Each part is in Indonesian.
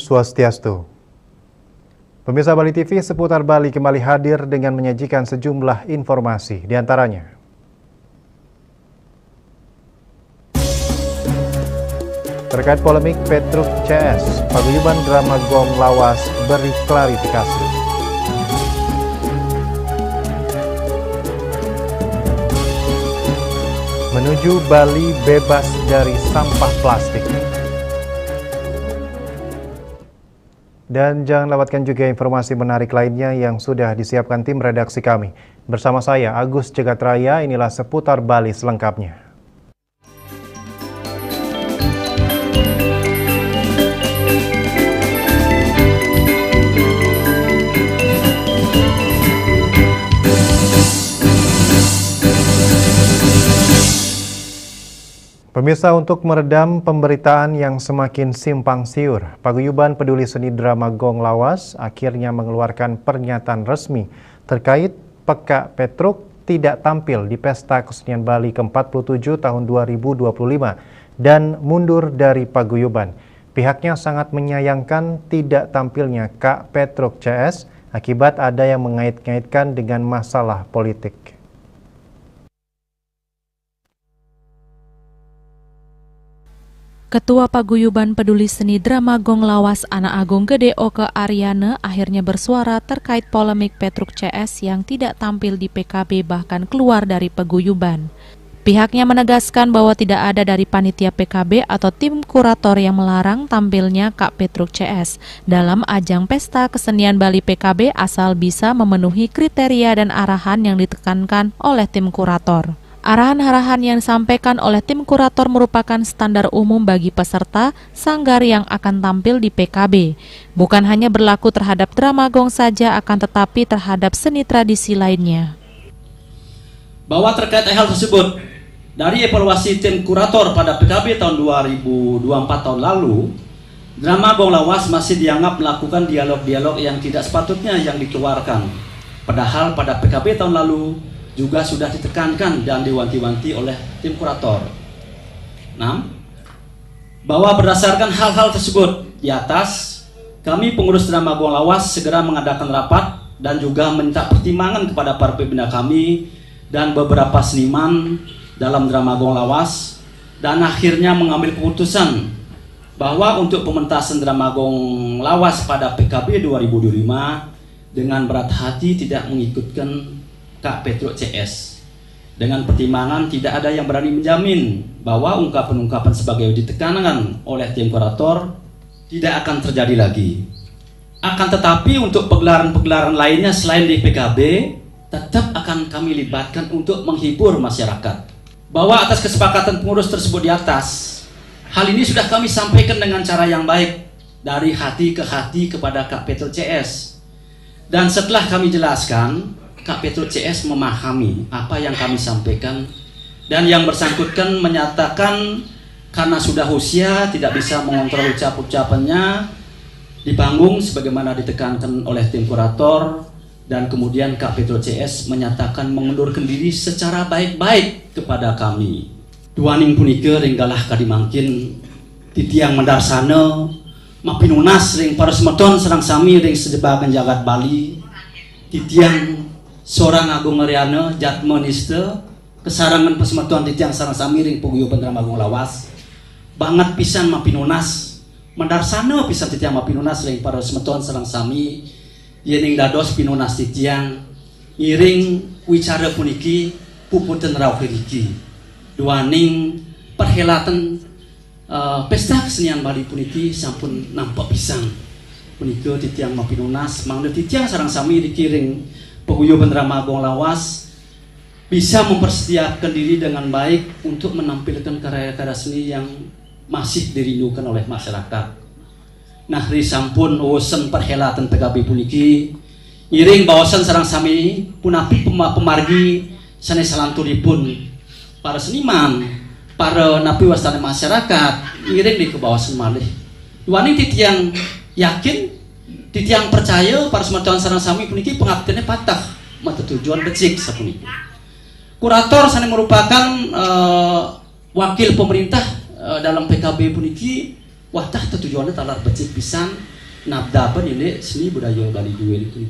Swastiastu. Pemirsa Bali TV seputar Bali kembali hadir dengan menyajikan sejumlah informasi, di antaranya terkait polemik Petruk CS, paguyuban drama Gong Lawas beri klarifikasi. Menuju Bali bebas dari sampah plastik. Dan jangan lewatkan juga informasi menarik lainnya yang sudah disiapkan tim redaksi kami. Bersama saya, Agus Cegatraya, inilah seputar Bali selengkapnya. Pemirsa, untuk meredam pemberitaan yang semakin simpang siur, Paguyuban Peduli Seni Drama Gong Lawas akhirnya mengeluarkan pernyataan resmi terkait Peka Petruk tidak tampil di Pesta Kesenian Bali ke-47 tahun 2025 dan mundur dari Paguyuban. Pihaknya sangat menyayangkan tidak tampilnya Kak Petruk CS akibat ada yang mengait-ngaitkan dengan masalah politik. Ketua Paguyuban Peduli Seni Drama Gong Lawas Anak Agung Gede Oke Aryana akhirnya bersuara terkait polemik Petruk CS yang tidak tampil di PKB bahkan keluar dari paguyuban. Pihaknya menegaskan bahwa tidak ada dari panitia PKB atau tim kurator yang melarang tampilnya Kak Petruk CS dalam ajang Pesta Kesenian Bali PKB asal bisa memenuhi kriteria dan arahan yang ditekankan oleh tim kurator. Arahan-arahan yang disampaikan oleh tim kurator merupakan standar umum bagi peserta sanggar yang akan tampil di PKB. Bukan hanya berlaku terhadap drama gong saja, akan tetapi terhadap seni tradisi lainnya. Bahwa terkait hal tersebut, dari evaluasi tim kurator pada PKB tahun 2024 tahun lalu, drama Gong Lawas masih dianggap melakukan dialog-dialog yang tidak sepatutnya yang dikeluarkan. Padahal pada PKB tahun lalu, juga sudah ditekankan dan diwanti-wanti oleh tim kurator. 6. Bahwa berdasarkan hal-hal tersebut di atas, kami pengurus drama Gong Lawas segera mengadakan rapat dan juga minta pertimbangan kepada para pembina kami dan beberapa seniman dalam drama Gong Lawas, dan akhirnya mengambil keputusan bahwa untuk pementasan drama Gong Lawas pada PKB 2025 dengan berat hati tidak mengikutkan Kak Petruk CS. Dengan pertimbangan tidak ada yang berani menjamin bahwa ungkapan-ungkapan sebagai ditekankan oleh tim kurator tidak akan terjadi lagi. Akan tetapi untuk pegelaran-pegelaran lainnya selain di PKB tetap akan kami libatkan untuk menghibur masyarakat. Bahwa atas kesepakatan pengurus tersebut di atas, hal ini sudah kami sampaikan dengan cara yang baik dari hati ke hati kepada Kak Petruk CS. Dan setelah kami jelaskan, Kak Petruk CS memahami apa yang kami sampaikan, dan yang bersangkutan menyatakan karena sudah usia tidak bisa mengontrol ucapannya di panggung sebagaimana ditekankan oleh tim kurator, dan kemudian Kak Petruk CS menyatakan mengundurkan diri secara baik-baik kepada kami. Duaning punika ringgalah kadimangkin titiang mendarsana mapinunas ring para semeton serang sami ring sedebagan jagat Bali titiang seorang Agung Aryana Jatmoniste kesarangan pesemetuan titiang sarang samiring paguyuban drama Gong Lawas banget pisan mapinunas mendarsana pisan titiang mapinunas ring para semetuan sarang sami yening dados pinunas titiang iring wicara puniki puputan rauh niki duaning perhelatan pesta kesenian Bali puniki sampun nampak pisan punika titiang mapinunas mangda titiang sarang sami dikiring paguyuban drama Gong Lawas bisa mempersiapkan diri dengan baik untuk menampilkan karya-karya seni yang masih dirindukan oleh masyarakat. Nah, risampun uwesen perhelatan PKB puniki iring bawasan sarang sami punapi pemargi sanes salanturipun para seniman, para napi wastana masyarakat iring di kebawasan malih. Duaning titiang yakin titiang percaya para semeton sareng sami puniki pengabdiannya patah mata tujuan becik sapuniki. Kurator sana merupakan wakil pemerintah dalam PKB puniki watah tujuannya talar becik pisan nabda pun ini seni budaya Bali dua itu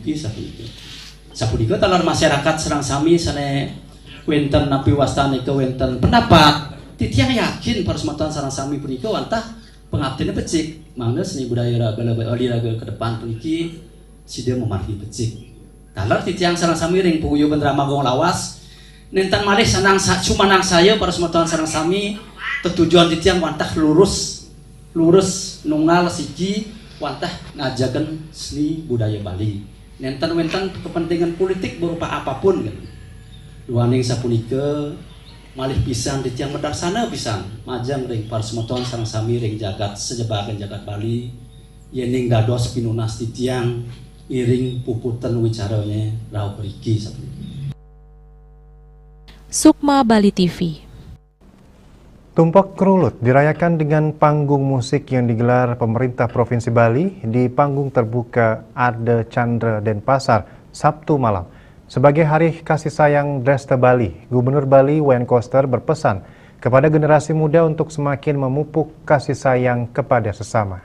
sapunika talar masyarakat serang sami sane wenten napi wastane ke wenten pendapat titiang yakin para sematan sarang sami punika wantah pengabdiannya becik mangga seni budaya raga ke depan puniki sida memargi becik talar titiang sarang sami ring paguyuban drama Gong Lawas nentan malih sanang sumanang saya para sematan sarang sami tujuan titiang wantah lurus nunggal siji wantah ngajakan seni budaya Bali nenten kepentingan politik berupa apapun kan luaning sapunika malih pisan titiang medarsana pisan majang ring para semeton sareng sami ring jagat sejebakan jagat Bali yening dados pinunas titiang iring puputan wicaranya rauh periki sapunika. Sukma Bali TV. Tumpak Krulut dirayakan dengan panggung musik yang digelar pemerintah Provinsi Bali di panggung terbuka Arde Chandra Denpasar Sabtu malam. Sebagai hari kasih sayang Dresta Bali, Gubernur Bali Wayan Koster berpesan kepada generasi muda untuk semakin memupuk kasih sayang kepada sesama.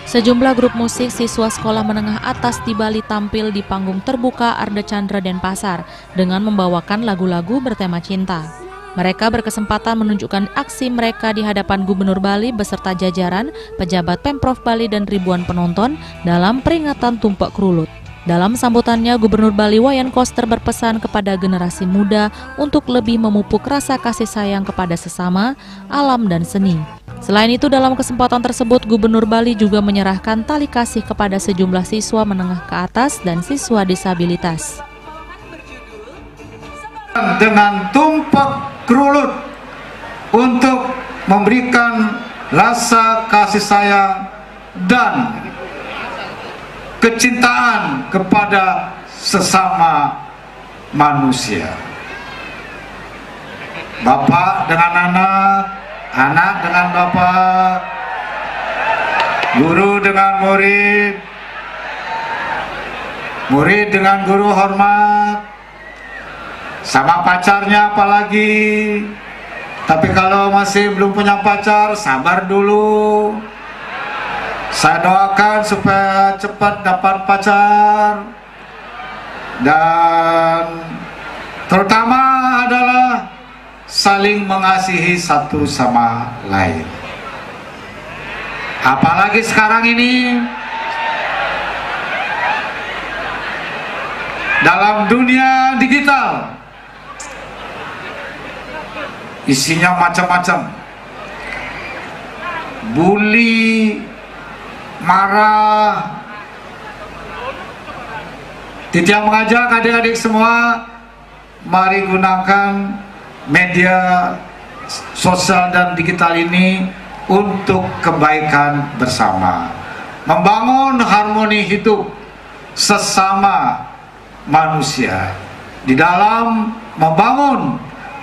Sejumlah grup musik siswa sekolah menengah atas di Bali tampil di panggung terbuka Arde Chandra Denpasar dengan membawakan lagu-lagu bertema cinta. Mereka berkesempatan menunjukkan aksi mereka di hadapan Gubernur Bali beserta jajaran, pejabat Pemprov Bali dan ribuan penonton dalam peringatan Tumpak Krulut. Dalam sambutannya, Gubernur Bali Wayan Koster berpesan kepada generasi muda untuk lebih memupuk rasa kasih sayang kepada sesama, alam dan seni. Selain itu, dalam kesempatan tersebut, Gubernur Bali juga menyerahkan tali kasih kepada sejumlah siswa menengah ke atas dan siswa disabilitas. Dengan Tumpak Krulut untuk memberikan rasa kasih sayang dan kecintaan kepada sesama manusia. Bapak dengan anak, anak dengan bapak, guru dengan murid, murid dengan guru hormat, sama pacarnya apalagi. Tapi kalau masih belum punya pacar, sabar dulu. Saya doakan supaya cepat dapat pacar. Dan terutama adalah saling mengasihi satu sama lain. Apalagi sekarang ini dalam dunia digital isinya macam-macam, bully, marah. Titiang mengajak adik-adik semua, mari gunakan media sosial dan digital ini untuk kebaikan bersama, membangun harmoni hidup sesama manusia di dalam membangun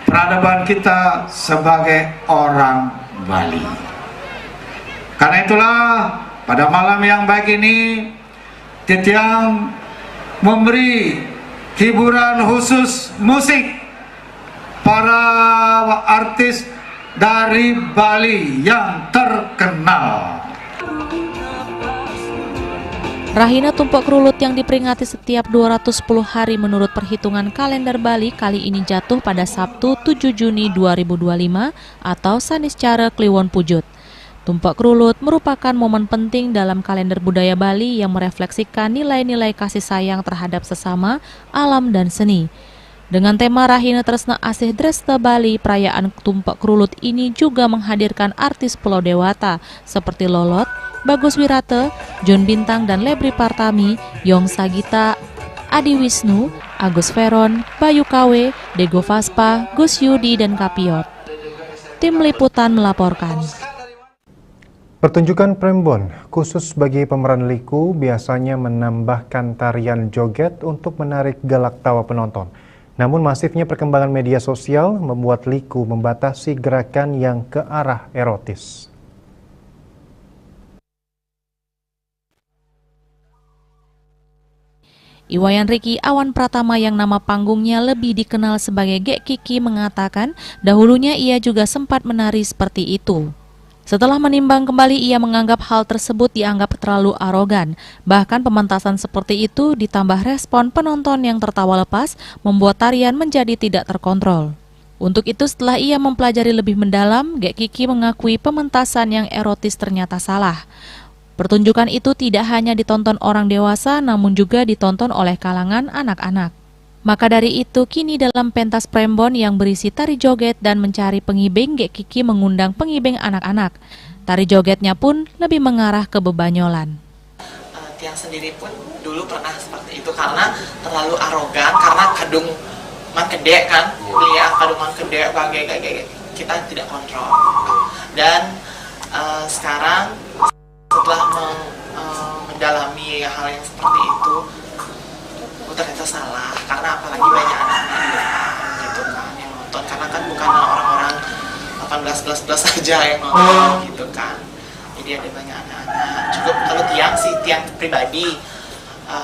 peradaban kita sebagai orang Bali. Karena itulah pada malam yang baik ini Titiang memberi hiburan khusus musik para artis dari Bali yang terkenal. Rahina Tumpak Krulut yang diperingati setiap 210 hari menurut perhitungan kalender Bali kali ini jatuh pada Sabtu 7 Juni 2025 atau Saniscara Kliwon Pujut. Tumpak Krulut merupakan momen penting dalam kalender budaya Bali yang merefleksikan nilai-nilai kasih sayang terhadap sesama, alam dan seni. Dengan tema Rahina Tresna Asih Dresta Bali, perayaan Tumpak Krulut ini juga menghadirkan artis Pulau Dewata seperti Lolot, Bagus Wirate, John Bintang dan Lebri Partami, Yong Sagita, Adi Wisnu, Agus Veron, Bayu Kawe, Dego Vaspa, Gus Yudi dan Kapiot. Tim Liputan melaporkan. Pertunjukan Prembon khusus bagi pemeran liku biasanya menambahkan tarian joget untuk menarik gelak tawa penonton. Namun masifnya perkembangan media sosial membuat liku membatasi gerakan yang ke arah erotis. Iwayan Riki Awan Pratama yang nama panggungnya lebih dikenal sebagai Gek Kiki mengatakan dahulunya ia juga sempat menari seperti itu. Setelah menimbang kembali, ia menganggap hal tersebut dianggap terlalu arogan. Bahkan pementasan seperti itu ditambah respon penonton yang tertawa lepas membuat tarian menjadi tidak terkontrol. Untuk itu setelah ia mempelajari lebih mendalam, Gek Kiki mengakui pementasan yang erotis ternyata salah. Pertunjukan itu tidak hanya ditonton orang dewasa namun juga ditonton oleh kalangan anak-anak. Maka dari itu, kini dalam pentas Prembon yang berisi tari joget dan mencari pengibing, Gek Kiki mengundang pengibing anak-anak. Tari jogetnya pun lebih mengarah ke bebanyolan. Tiang sendiri pun dulu pernah seperti itu karena terlalu arogan, karena kadung man gede kan, lihat kadung man gede, bagai kita tidak kontrol. Dan sekarang setelah mendalami hal yang seperti itu, ternyata salah, karena apalagi banyak anak-anak di depan gitu kan yang nonton, karena kan bukan orang-orang 18+ saja yang nonton gitu kan, jadi ada banyak anak-anak. Cukup kalau tiang pribadi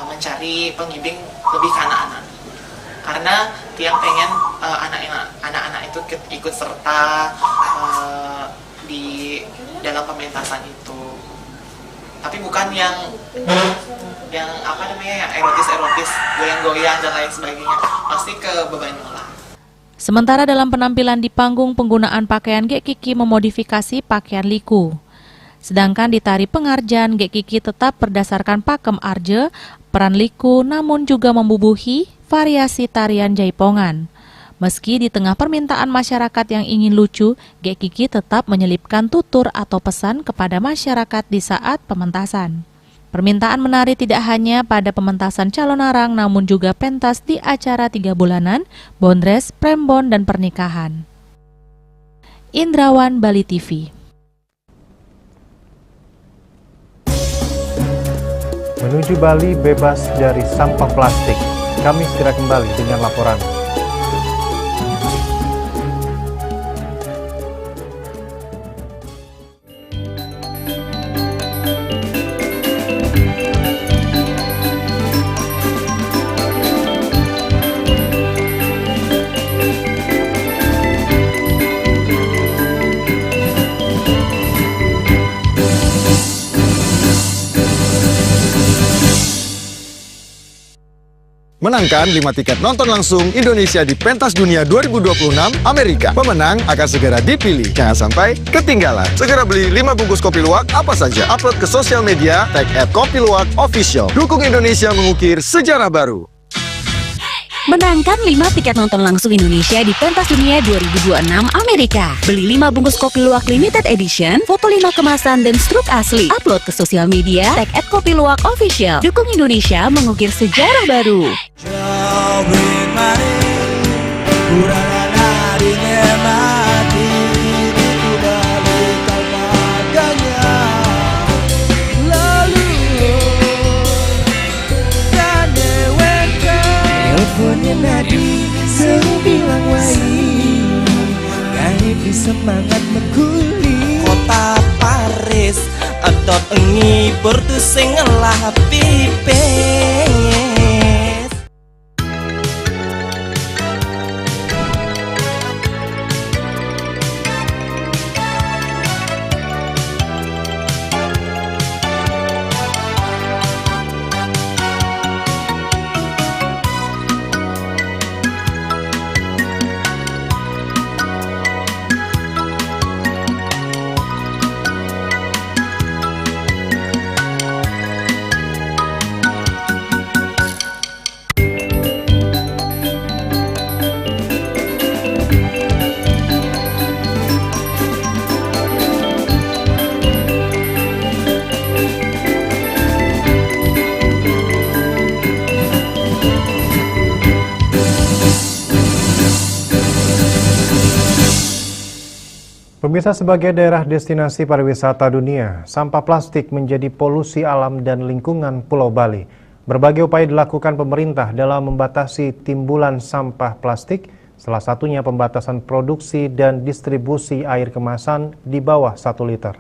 mencari pengibing lebih ke anak-anak, karena tiang pengen anak-anak itu ikut serta di dalam pementasan itu, tapi bukan yang apa namanya, yang erotis, goyang-goyang dan lain sebagainya, pasti ke bebanyolan. Sementara dalam penampilan di panggung, penggunaan pakaian Gek Kiki memodifikasi pakaian liku. Sedangkan di tari pengarjan, Gek Kiki tetap berdasarkan pakem arje, peran liku, namun juga membubuhi variasi tarian jaipongan. Meski di tengah permintaan masyarakat yang ingin lucu, Gek Kiki tetap menyelipkan tutur atau pesan kepada masyarakat di saat pementasan. Permintaan menari tidak hanya pada pementasan calon arang, namun juga pentas di acara 3 bulanan, bondres, prembon, dan pernikahan. Indrawan, Bali TV. Menuju Bali bebas dari sampah plastik. Kami segera kembali dengan laporan. Menangkan 5 tiket nonton langsung Indonesia di Pentas Dunia 2026 Amerika. Pemenang akan segera dipilih. Jangan sampai ketinggalan. Segera beli 5 bungkus kopi luwak apa saja. Upload ke sosial media, tag @kopiluwak_official. Dukung Indonesia mengukir sejarah baru. Menangkan 5 tiket nonton langsung Indonesia di Pentas Dunia 2026 Amerika. Beli 5 bungkus kopi luwak limited edition, foto 5 kemasan dan struk asli. Upload ke sosial media, tag @kopiluwak_official. Dukung Indonesia mengukir sejarah baru. Nadi selalu bilang wai Gani semangat meguli Kota Paris Adot ngibur tu sing ngelah pipes. Pemirsa, sebagai daerah destinasi pariwisata dunia, sampah plastik menjadi polusi alam dan lingkungan Pulau Bali. Berbagai upaya dilakukan pemerintah dalam membatasi timbulan sampah plastik, salah satunya pembatasan produksi dan distribusi air kemasan di bawah 1 liter.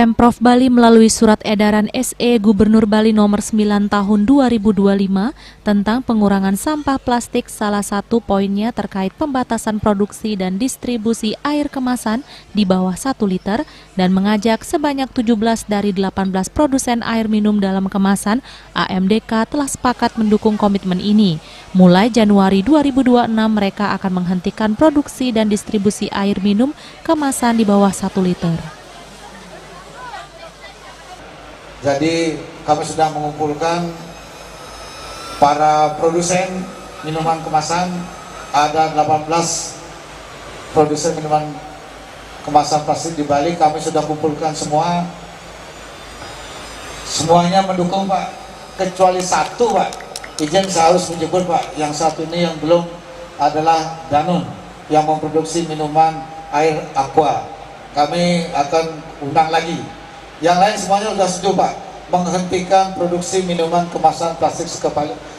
Pemprov Bali melalui surat edaran SE Gubernur Bali nomor 9 tahun 2025 tentang pengurangan sampah plastik, salah satu poinnya terkait pembatasan produksi dan distribusi air kemasan di bawah 1 liter dan mengajak sebanyak 17 dari 18 produsen air minum dalam kemasan AMDK telah sepakat mendukung komitmen ini. Mulai Januari 2026 mereka akan menghentikan produksi dan distribusi air minum kemasan di bawah 1 liter. Jadi kami sudah mengumpulkan para produsen minuman kemasan, ada 18 produsen minuman kemasan plastik di Bali. Kami sudah kumpulkan semua, semuanya mendukung Pak, kecuali satu Pak, izin saya harus menyebut Pak, yang satu ini yang belum adalah Danone yang memproduksi minuman air aqua. Kami akan undang lagi. Yang lain semuanya sudah setuju Pak, menghentikan produksi minuman kemasan plastik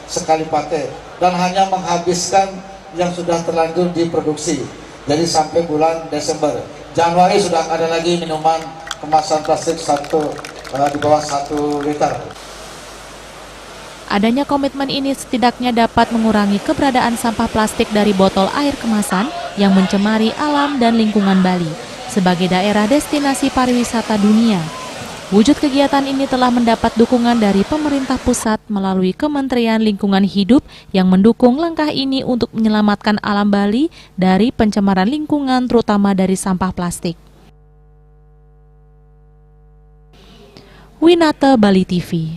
sekali pakai dan hanya menghabiskan yang sudah terlanjur diproduksi. Jadi sampai bulan Desember. Januari sudah ada lagi minuman kemasan plastik di bawah 1 liter. Adanya komitmen ini setidaknya dapat mengurangi keberadaan sampah plastik dari botol air kemasan yang mencemari alam dan lingkungan Bali sebagai daerah destinasi pariwisata dunia. Wujud kegiatan ini telah mendapat dukungan dari pemerintah pusat melalui Kementerian Lingkungan Hidup yang mendukung langkah ini untuk menyelamatkan alam Bali dari pencemaran lingkungan terutama dari sampah plastik. Winata, Bali TV.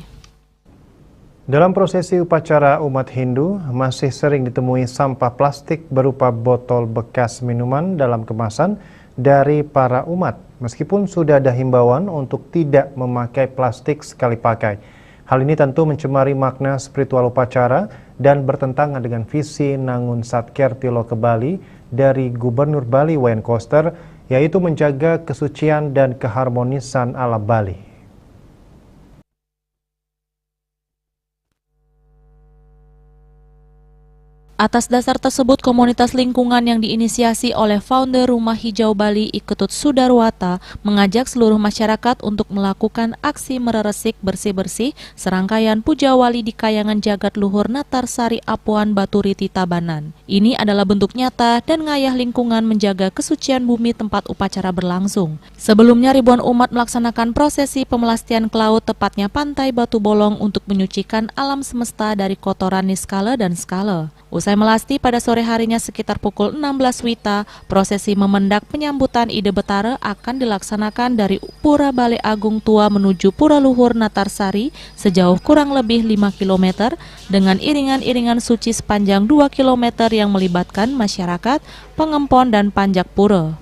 Dalam prosesi upacara umat Hindu, masih sering ditemui sampah plastik berupa botol bekas minuman dalam kemasan dari para umat, meskipun sudah ada himbauan untuk tidak memakai plastik sekali pakai. Hal ini tentu mencemari makna spiritual upacara dan bertentangan dengan visi Nangun Satker Tiloke Bali dari Gubernur Bali Wayan Koster, yaitu menjaga kesucian dan keharmonisan alam Bali. Atas dasar tersebut, komunitas lingkungan yang diinisiasi oleh founder Rumah Hijau Bali Iketut Sudarwata mengajak seluruh masyarakat untuk melakukan aksi mereresik bersih-bersih serangkaian puja wali di Kayangan Jagat Luhur Natarsari Apuan Baturiti Tabanan. Ini adalah bentuk nyata dan ngayah lingkungan menjaga kesucian bumi tempat upacara berlangsung. Sebelumnya ribuan umat melaksanakan prosesi pemelastian ke laut tepatnya Pantai Batu Bolong untuk menyucikan alam semesta dari kotoran niskala dan skala. Usai melasti pada sore harinya sekitar pukul 16 WITA, prosesi memendak penyambutan Ide Betara akan dilaksanakan dari Pura Balai Agung Tua menuju Pura Luhur Natarsari sejauh kurang lebih 5 km dengan iringan-iringan suci sepanjang 2 km yang melibatkan masyarakat, pengempon, dan panjak pura.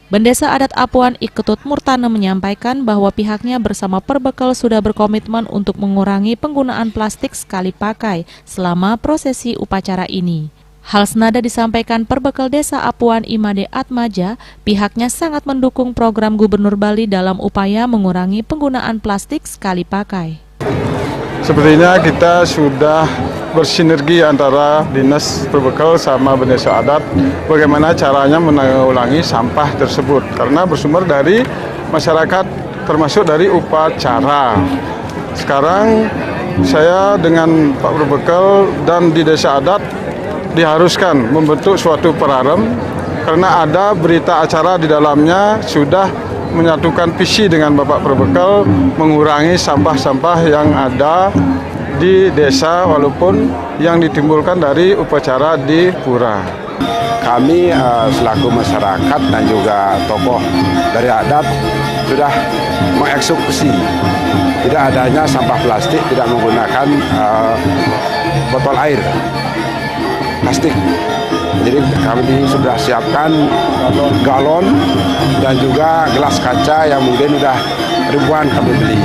Bendesa Adat Apuan Iketut Murtana menyampaikan bahwa pihaknya bersama Perbekal sudah berkomitmen untuk mengurangi penggunaan plastik sekali pakai selama prosesi upacara ini. Hal senada disampaikan Perbekal Desa Apuan Imade Atmaja, pihaknya sangat mendukung program Gubernur Bali dalam upaya mengurangi penggunaan plastik sekali pakai. Sepertinya kita sudah bersinergi antara Dinas Perbekal sama Bendesa Adat bagaimana caranya menanggulangi sampah tersebut karena bersumber dari masyarakat termasuk dari upacara. Sekarang saya dengan Pak Perbekal dan di Desa Adat diharuskan membentuk suatu perarem karena ada berita acara di dalamnya sudah menyatukan visi dengan Bapak Perbekal mengurangi sampah-sampah yang ada di desa walaupun yang ditimbulkan dari upacara di pura. Kami selaku masyarakat dan juga tokoh dari adat sudah mengeksekusi tidak adanya sampah plastik, tidak menggunakan botol air plastik. Jadi kami sudah siapkan galon dan juga gelas kaca yang mungkin sudah ribuan kami beli.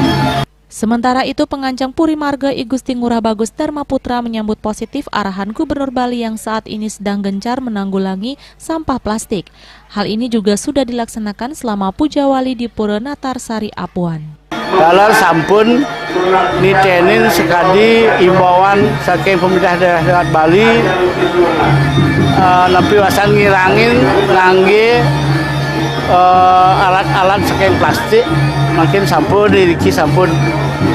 Sementara itu, pengancang Puri Marga I Gusti Ngurah Bagus Dharma Putra menyambut positif arahan Gubernur Bali yang saat ini sedang gencar menanggulangi sampah plastik. Hal ini juga sudah dilaksanakan selama puja wali di Pura Natarsari Apuan. Kalau sampun nitenin sekali imbauan saking pemerintah daerah Bali lebih wasan ngirangin ngangge alat alat-alat saking plastik makin sampun Riki sampun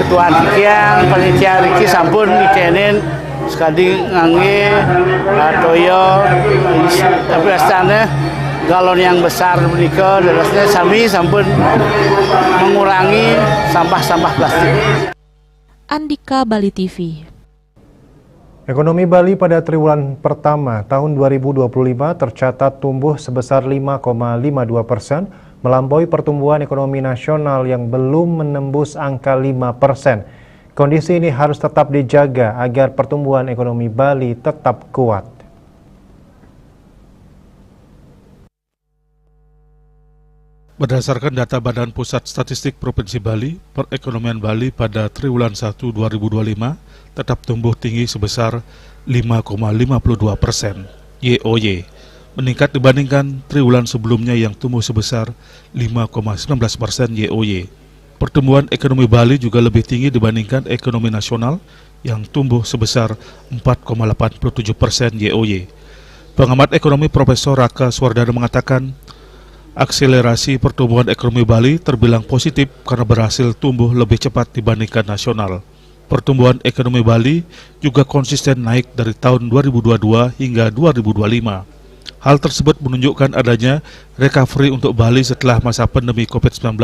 ketuaan Rikiang panitia Riki sampun ngikenin sekali ngangge toyo tapi astana galon yang besar menika derasnya sami sampun mengurangi sampah-sampah plastik. Andika, Bali TV. Ekonomi Bali pada triwulan pertama tahun 2025 tercatat tumbuh sebesar 5,52%, melampaui pertumbuhan ekonomi nasional yang belum menembus angka 5%. Kondisi ini harus tetap dijaga agar pertumbuhan ekonomi Bali tetap kuat. Berdasarkan data Badan Pusat Statistik Provinsi Bali, perekonomian Bali pada triwulan 1 2025 tetap tumbuh tinggi sebesar 5,52% YoY, meningkat dibandingkan triwulan sebelumnya yang tumbuh sebesar 5,19% YoY. Pertumbuhan ekonomi Bali juga lebih tinggi dibandingkan ekonomi nasional yang tumbuh sebesar 4,87% YoY. Pengamat ekonomi Profesor Raka Swardana mengatakan, akselerasi pertumbuhan ekonomi Bali terbilang positif karena berhasil tumbuh lebih cepat dibandingkan nasional. Pertumbuhan ekonomi Bali juga konsisten naik dari tahun 2022 hingga 2025. Hal tersebut menunjukkan adanya recovery untuk Bali setelah masa pandemi COVID-19,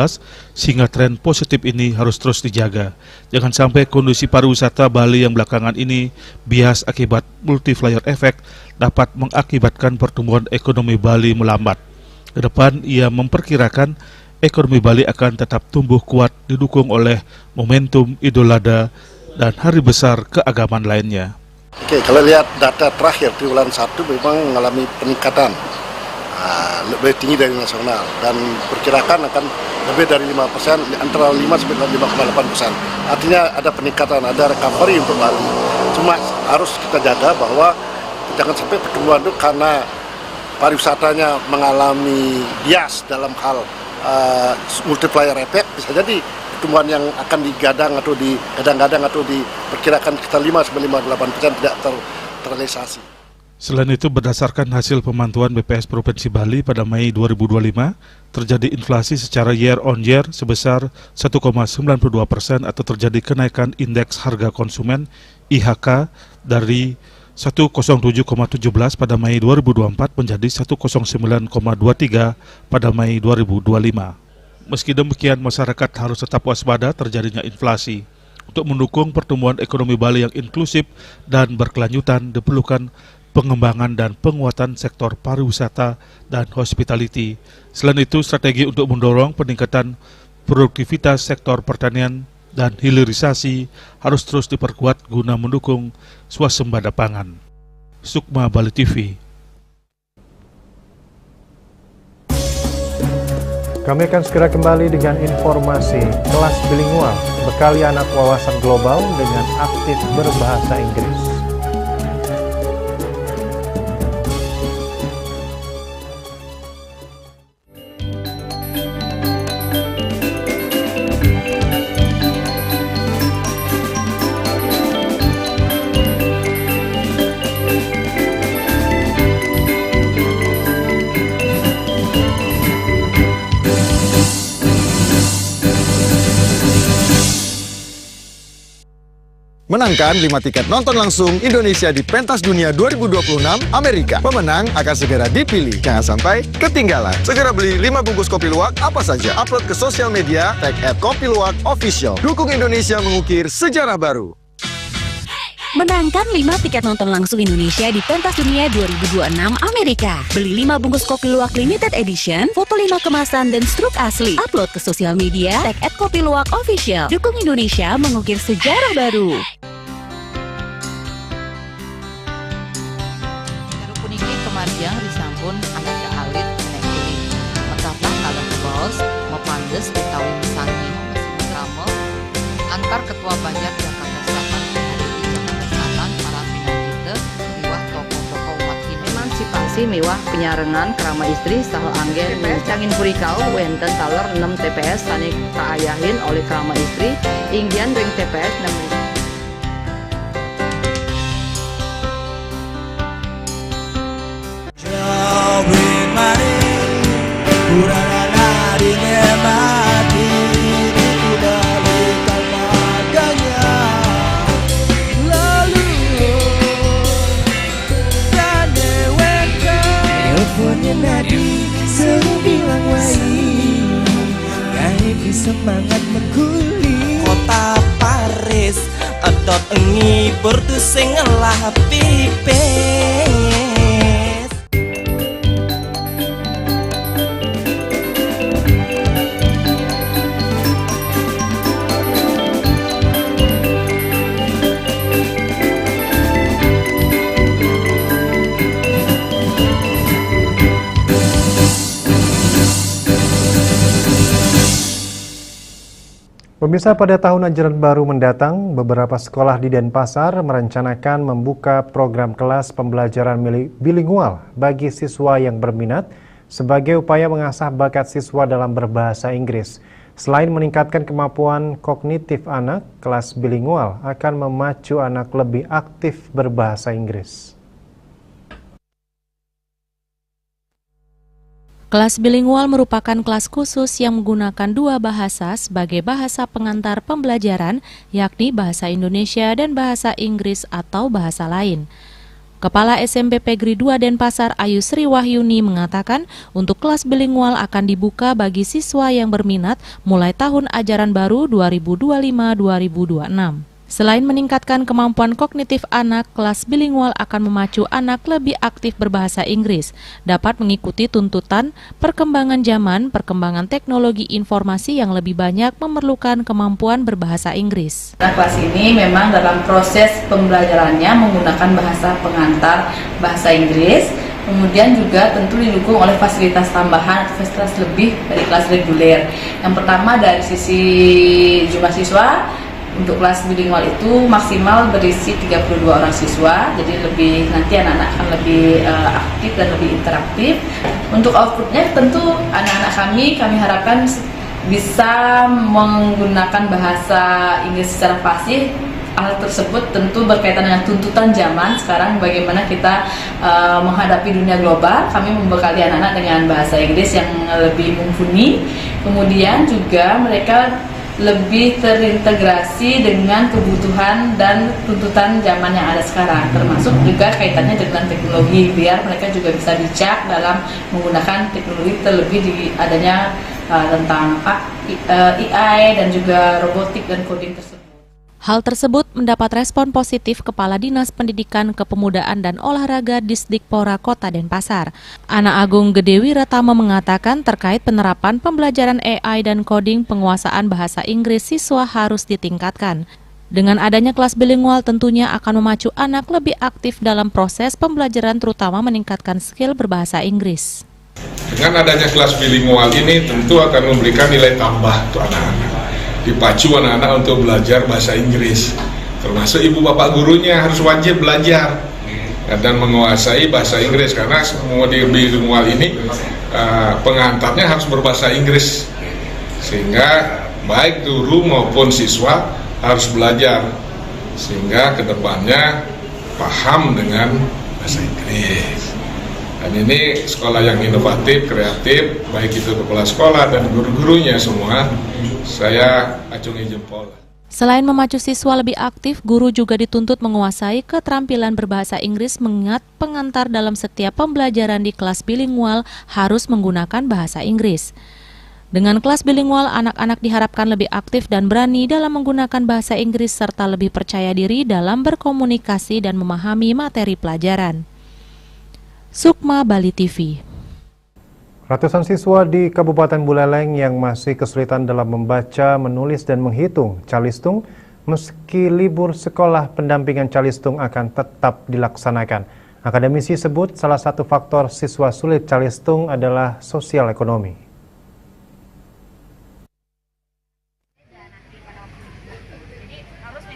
sehingga tren positif ini harus terus dijaga. Jangan sampai kondisi pariwisata Bali yang belakangan ini bias akibat multiplier effect dapat mengakibatkan pertumbuhan ekonomi Bali melambat. Ke depan, ia memperkirakan ekonomi Bali akan tetap tumbuh kuat didukung oleh momentum Idul Adha dan hari besar keagamaan lainnya. Oke, kalau lihat data terakhir triwulan 1 memang mengalami peningkatan lebih tinggi dari nasional dan perkirakan akan lebih dari 5%, antara 5 sampai 5,8%. Artinya ada peningkatan, ada recovery untuk Bali. Cuma harus kita jaga bahwa jangan sampai pertumbuhan itu karena pariwisatanya mengalami bias dalam hal multiplier effect, bisa jadi pertumbuhan yang akan digadang atau digadang-gadang atau diperkirakan sekitar 5-5,8% tidak terrealisasi. Selain itu, berdasarkan hasil pemantauan BPS Provinsi Bali pada Mei 2025, terjadi inflasi secara year on year sebesar 1,92% atau terjadi kenaikan indeks harga konsumen IHK dari 107,17 pada Mei 2024 menjadi 109,23 pada Mei 2025. Meski demikian, masyarakat harus tetap waspada terjadinya inflasi. Untuk mendukung pertumbuhan ekonomi Bali yang inklusif dan berkelanjutan, diperlukan pengembangan dan penguatan sektor pariwisata dan hospitality. Selain itu, strategi untuk mendorong peningkatan produktivitas sektor pertanian dan hilirisasi harus terus diperkuat guna mendukung swasembada pangan. Sukma, Bali TV. Kami akan segera kembali dengan informasi kelas bilingual, bekali anak wawasan global dengan aktif berbahasa Inggris. Menangkan 5 tiket nonton langsung Indonesia di Pentas Dunia 2026 Amerika. Pemenang akan segera dipilih. Jangan sampai ketinggalan. Segera beli 5 bungkus kopi luwak apa saja. Upload ke sosial media, tag @kopiluwak_official. Dukung Indonesia mengukir sejarah baru. Menangkan 5 tiket nonton langsung Indonesia di Pentas Dunia 2026 Amerika. Beli 5 bungkus kopi luwak limited edition, foto 5 kemasan dan struk asli. Upload ke sosial media, tag @kopiluwak_official. Dukung Indonesia mengukir sejarah baru. Puniki kemarjang disampun anak alit menek kulit. Metaplah kalau bos mepandes utawi mesanggi mesin drama antar ketua Banjar Jakarta Selatan mewah penyarengan kerama istri saha anggen cangin purikau wenten taler 6 TPS tani kaayahin oleh kerama istri inggian ring TPS 6. mati diriku bagaikan maganya. Lalu teleponnya nadi seru bilang wai, gaib di semangat mengguling. Kota Paris edot ngibur tu sing ngelah pipes. Pemirsa, pada tahun ajaran baru mendatang, beberapa sekolah di Denpasar merencanakan membuka program kelas pembelajaran bilingual bagi siswa yang berminat sebagai upaya mengasah bakat siswa dalam berbahasa Inggris. Selain meningkatkan kemampuan kognitif anak, kelas bilingual akan memacu anak lebih aktif berbahasa Inggris. Kelas bilingual merupakan kelas khusus yang menggunakan dua bahasa sebagai bahasa pengantar pembelajaran, yakni bahasa Indonesia dan bahasa Inggris atau bahasa lain. Kepala SMP Negeri 2 Denpasar Ayu Sri Wahyuni mengatakan untuk kelas bilingual akan dibuka bagi siswa yang berminat mulai tahun ajaran baru 2025-2026. Selain meningkatkan kemampuan kognitif anak, kelas bilingual akan memacu anak lebih aktif berbahasa Inggris, dapat mengikuti tuntutan perkembangan zaman, perkembangan teknologi informasi yang lebih banyak memerlukan kemampuan berbahasa Inggris. Nah, kelas ini memang dalam proses pembelajarannya menggunakan bahasa pengantar bahasa Inggris, kemudian juga tentu didukung oleh fasilitas tambahan atau fasilitas lebih dari kelas reguler. Yang pertama dari sisi jumlah siswa, untuk kelas bilingual itu maksimal berisi 32 orang siswa, jadi lebih nanti anak-anak akan lebih aktif dan lebih interaktif. Untuk outputnya tentu anak-anak kami harapkan bisa menggunakan bahasa Inggris secara fasih. Hal tersebut tentu berkaitan dengan tuntutan zaman sekarang, bagaimana kita menghadapi dunia global. Kami membekali anak-anak dengan bahasa Inggris yang lebih mumpuni, kemudian juga mereka lebih terintegrasi dengan kebutuhan dan tuntutan zaman yang ada sekarang, termasuk juga kaitannya dengan teknologi, biar mereka juga bisa bijak dalam menggunakan teknologi, terlebih di adanya tentang AI dan juga robotik dan coding tersebut. Hal tersebut mendapat respon positif Kepala Dinas Pendidikan, Kepemudaan dan Olahraga Disdikpora Kota Denpasar. Ana Agung Gede Wiratama mengatakan terkait penerapan pembelajaran AI dan coding, penguasaan bahasa Inggris siswa harus ditingkatkan. Dengan adanya kelas bilingual tentunya akan memacu anak lebih aktif dalam proses pembelajaran, terutama meningkatkan skill berbahasa Inggris. Dengan adanya kelas bilingual ini tentu akan memberikan nilai tambah untuk anak-anak. Dipacu anak-anak untuk belajar bahasa Inggris, termasuk ibu bapak gurunya harus wajib belajar dan menguasai bahasa Inggris, karena semua di bilingual ini pengantarnya harus berbahasa Inggris, sehingga baik guru maupun siswa harus belajar sehingga kedepannya paham dengan bahasa Inggris. Dan ini sekolah yang inovatif, kreatif, baik itu kepala sekolah dan guru-gurunya semua, saya acungi jempol. Selain memacu siswa lebih aktif, guru juga dituntut menguasai keterampilan berbahasa Inggris, mengingat pengantar dalam setiap pembelajaran di kelas bilingual harus menggunakan bahasa Inggris. Dengan kelas bilingual, anak-anak diharapkan lebih aktif dan berani dalam menggunakan bahasa Inggris serta lebih percaya diri dalam berkomunikasi dan memahami materi pelajaran. Sukma, Bali TV. Ratusan siswa di Kabupaten Buleleng yang masih kesulitan dalam membaca, menulis, dan menghitung calistung, meski libur sekolah, pendampingan calistung akan tetap dilaksanakan. Akademisi sebut salah satu faktor siswa sulit calistung adalah sosial ekonomi.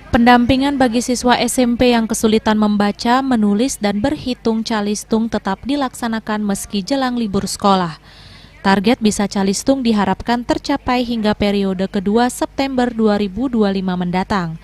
Pendampingan bagi siswa SMP yang kesulitan membaca, menulis, dan berhitung calistung tetap dilaksanakan meski jelang libur sekolah. Target bisa calistung diharapkan tercapai hingga periode kedua September 2025 mendatang.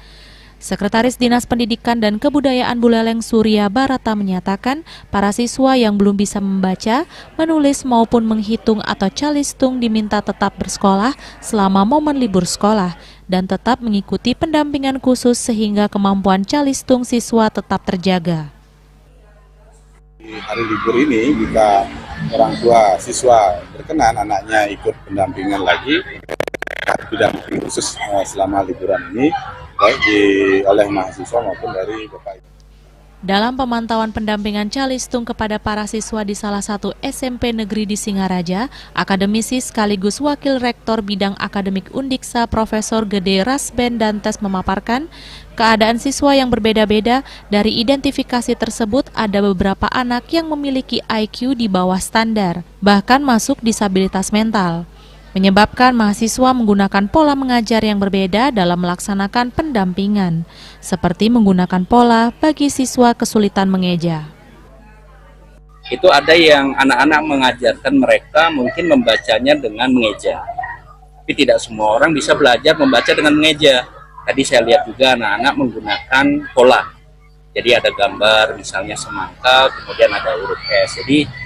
Sekretaris Dinas Pendidikan dan Kebudayaan Buleleng Surya Barata menyatakan para siswa yang belum bisa membaca, menulis maupun menghitung atau calistung diminta tetap bersekolah selama momen libur sekolah dan tetap mengikuti pendampingan khusus sehingga kemampuan calistung siswa tetap terjaga. Di hari libur ini jika orang tua siswa berkenan anaknya ikut pendampingan lagi, didampingi khusus selama liburan ini, baik oleh mahasiswa maupun dari Bapak Ibu. Dalam pemantauan pendampingan calistung kepada para siswa di salah satu SMP negeri di Singaraja, akademisi sekaligus Wakil Rektor Bidang Akademik Undiksa Profesor Gede Rasben Dantes memaparkan, keadaan siswa yang berbeda-beda. Dari identifikasi tersebut ada beberapa anak yang memiliki IQ di bawah standar, bahkan masuk disabilitas mental, menyebabkan mahasiswa menggunakan pola mengajar yang berbeda dalam melaksanakan pendampingan, seperti menggunakan pola bagi siswa kesulitan mengeja. Itu ada yang anak-anak mengajarkan mereka mungkin membacanya dengan mengeja, tapi tidak semua orang bisa belajar membaca dengan mengeja. Tadi saya lihat juga anak-anak menggunakan pola, jadi ada gambar misalnya semangka, kemudian ada huruf S. Jadi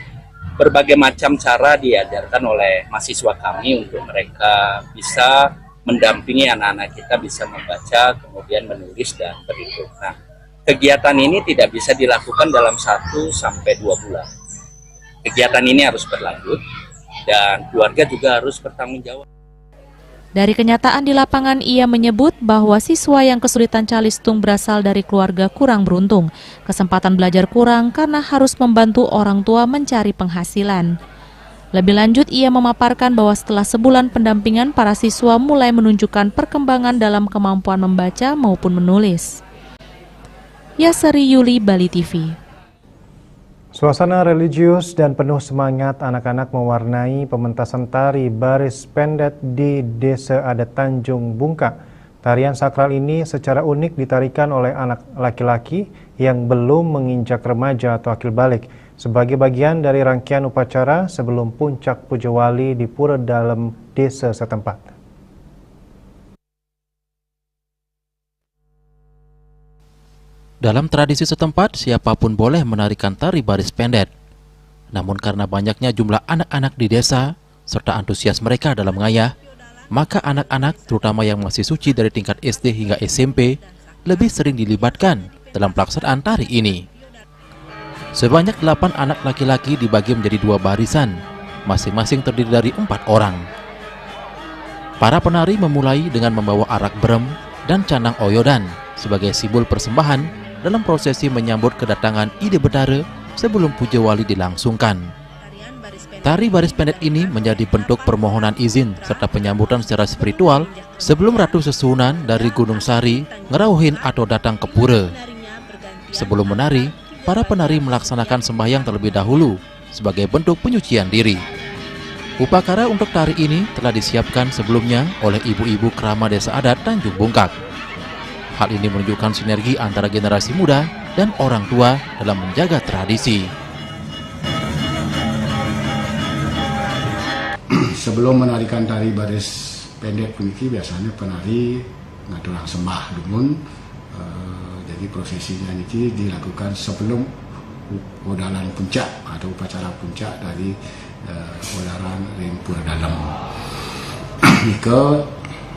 berbagai macam cara diajarkan oleh mahasiswa kami untuk mereka bisa mendampingi anak-anak kita bisa membaca, kemudian menulis dan berhitung. Nah, kegiatan ini tidak bisa dilakukan dalam 1 sampai 2 bulan. Kegiatan ini harus berlanjut dan keluarga juga harus bertanggung jawab. Dari kenyataan di lapangan, ia menyebut bahwa siswa yang kesulitan calistung berasal dari keluarga kurang beruntung. Kesempatan belajar kurang karena harus membantu orang tua mencari penghasilan. Lebih lanjut, ia memaparkan bahwa setelah sebulan pendampingan, para siswa mulai menunjukkan perkembangan dalam kemampuan membaca maupun menulis. Yasari Yuli, Bali TV. Suasana religius dan penuh semangat anak-anak mewarnai pementasan tari baris pendet di Desa Adat Tanjung Bungkak. Tarian sakral ini secara unik ditarikan oleh anak laki-laki yang belum menginjak remaja atau akil balik sebagai bagian dari rangkaian upacara sebelum puncak Puja Wali di pura dalam desa setempat. Dalam tradisi setempat, siapapun boleh menarikan tari baris pendet. Namun karena banyaknya jumlah anak-anak di desa, serta antusias mereka dalam mengayah, maka anak-anak, terutama yang masih suci dari tingkat SD hingga SMP, lebih sering dilibatkan dalam pelaksanaan tari ini. Sebanyak 8 anak laki-laki dibagi menjadi 2 barisan, masing-masing terdiri dari 4 orang. Para penari memulai dengan membawa arak brem dan canang oyodan sebagai simbol persembahan dalam prosesi menyambut kedatangan Ide Betara sebelum Puja Wali dilangsungkan. Tari baris pendet ini menjadi bentuk permohonan izin serta penyambutan secara spiritual sebelum Ratu Sesunan dari Gunung Sari ngerauhin atau datang ke pura. Sebelum menari, para penari melaksanakan sembahyang terlebih dahulu sebagai bentuk penyucian diri. Upacara untuk tari ini telah disiapkan sebelumnya oleh ibu-ibu Krama Desa Adat Tanjung Bungkak. Hal ini menunjukkan sinergi antara generasi muda dan orang tua dalam menjaga tradisi. Sebelum menarikan tari baris pendek puniki, biasanya penari ngaturang sembah dumun. Jadi prosesinya ini dilakukan sebelum odalan puncak atau upacara puncak dari odalan ring pura dalam. Ika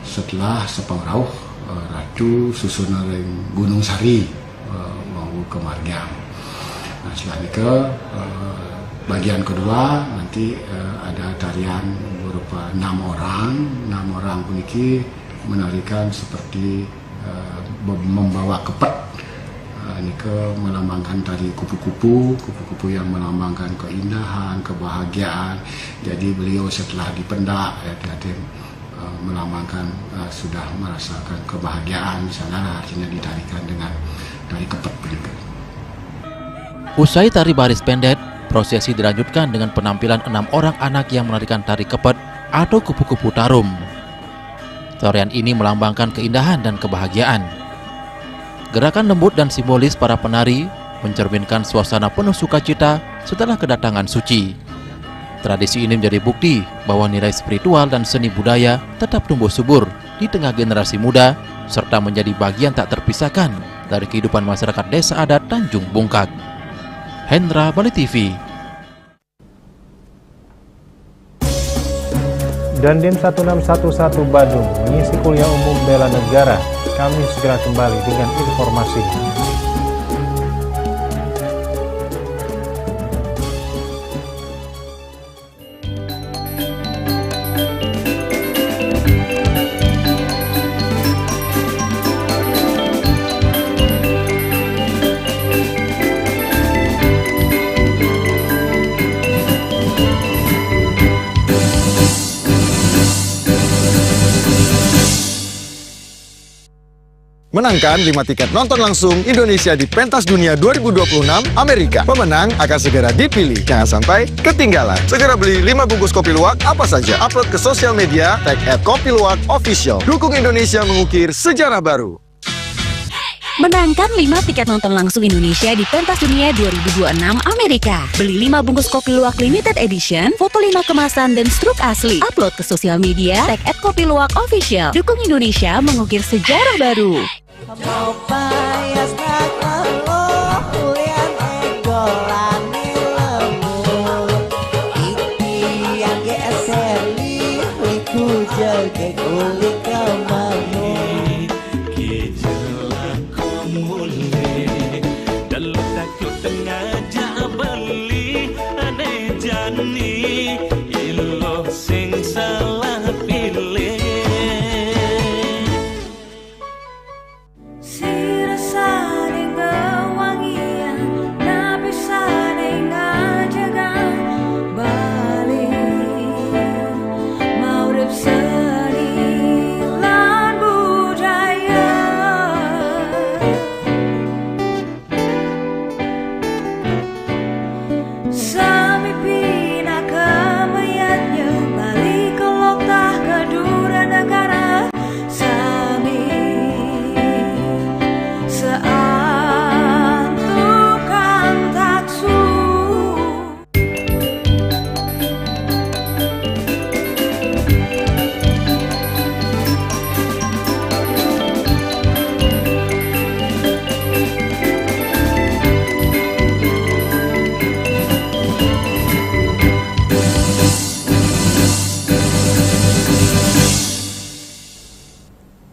setelah sepengrauh Ratu Susunan Gunung Sari mau ke Margiang. Nah, setelah itu bagian kedua nanti ada tarian berupa 6 orang puniki menarikan seperti membawa kepet. Ini melambangkan tari kupu-kupu yang melambangkan keindahan, kebahagiaan. Jadi beliau setelah dipendak melambangkan sudah merasakan kebahagiaan, misalnya artinya ditarikan dengan tari kepet begitu. Usai tari baris pendet, prosesi dilanjutkan dengan penampilan 6 orang anak yang menarikan tari kepet atau kupu-kupu tarum. Tarian ini melambangkan keindahan dan kebahagiaan. Gerakan lembut dan simbolis para penari mencerminkan suasana penuh sukacita setelah kedatangan suci. Tradisi ini menjadi bukti bahwa nilai spiritual dan seni budaya tetap tumbuh subur di tengah generasi muda serta menjadi bagian tak terpisahkan dari kehidupan masyarakat Desa Adat Tanjung Bungkak. Hendra, Bali TV. Dandim 1611 Badung mengisi kuliah umum bela negara. Kami segera kembali dengan informasi. Menangkan 5 tiket nonton langsung Indonesia di Pentas Dunia 2026 Amerika. Pemenang akan segera dipilih. Jangan sampai ketinggalan. Segera beli 5 bungkus kopi luwak apa saja. Upload ke sosial media, tag @kopiluwakofficial. Dukung Indonesia mengukir sejarah baru. Menangkan 5 tiket nonton langsung Indonesia di Pentas Dunia 2026 Amerika. Beli 5 bungkus kopi luwak limited edition, foto 5 kemasan dan struk asli. Upload ke sosial media, tag @kopiluwakofficial. Dukung Indonesia mengukir sejarah baru.